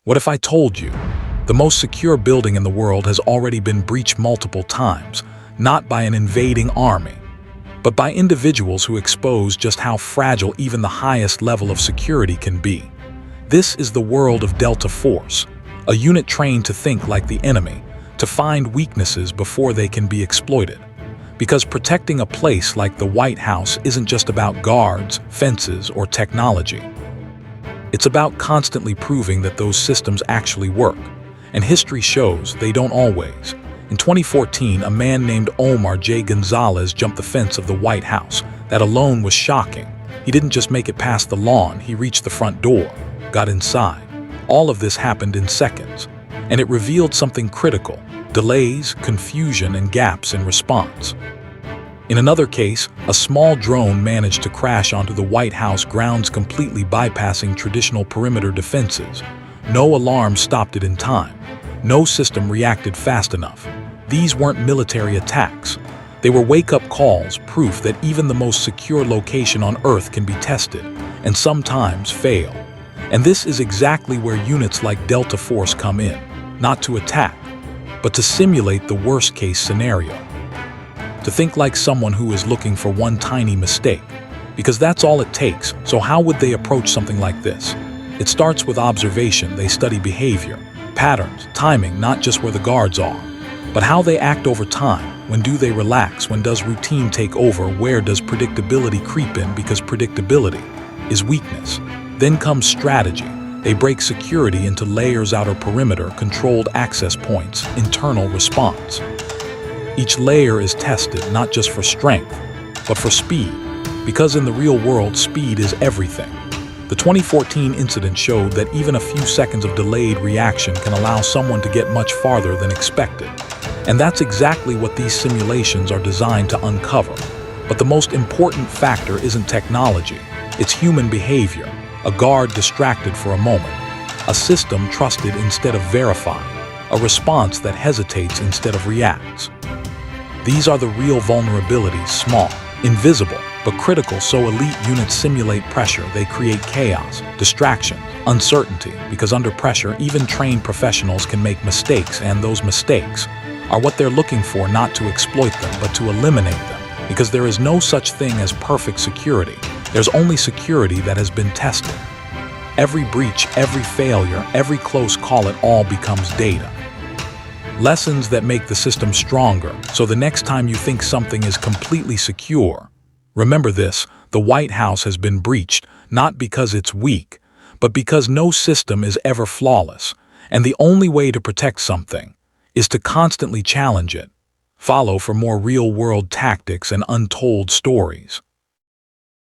What if I told you the most secure building in the world has already been breached multiple times, not by an invading army, but by individuals who expose just how fragile even the highest level of security can be? This is the world of Delta Force, a unit trained to think like the enemy, to find weaknesses before they can be exploited. Because protecting a place like the White House isn't just about guards, fences, or technology. It's about constantly proving that those systems actually work. And history shows they don't always. In 2014, a man named Omar J. Gonzalez jumped the fence of the White House. That alone was shocking. He didn't just make it past the lawn, he reached the front door, got inside. All of this happened in seconds. And it revealed something critical: delays, confusion, and gaps in response. In another case, a small drone managed to crash onto the White House grounds, completely bypassing traditional perimeter defenses. No alarm stopped it in time. No system reacted fast enough. These weren't military attacks. They were wake-up calls, proof that even the most secure location on Earth can be tested, and sometimes fail. And this is exactly where units like Delta Force come in, not to attack, but to simulate the worst-case scenario. To think like someone who is looking for one tiny mistake, because that's all it takes. So how would they approach something like this? It starts with observation. They study behavior, patterns, timing, not just where the guards are, but how they act over time. When do they relax? When does routine take over? Where does predictability creep in? Because predictability is weakness. Then comes strategy. They break security into layers: outer perimeter, controlled access points, internal response. Each layer is tested not just for strength, but for speed. Because in the real world, speed is everything. The 2014 incident showed that even a few seconds of delayed reaction can allow someone to get much farther than expected. And that's exactly what these simulations are designed to uncover. But the most important factor isn't technology, it's human behavior. A guard distracted for a moment, a system trusted instead of verified, a response that hesitates instead of reacts. These are the real vulnerabilities: small, invisible, but critical. So elite units simulate pressure. They create chaos, distraction, uncertainty, because under pressure, even trained professionals can make mistakes, and those mistakes are what they're looking for, not to exploit them, but to eliminate them. Because there is no such thing as perfect security. There's only security that has been tested. Every breach, every failure, every close call, it all becomes data. Lessons that make the system stronger. So the next time you think something is completely secure, remember this: the White House has been breached, not because it's weak, but because no system is ever flawless. And the only way to protect something is to constantly challenge it. Follow for more real-world tactics and untold stories.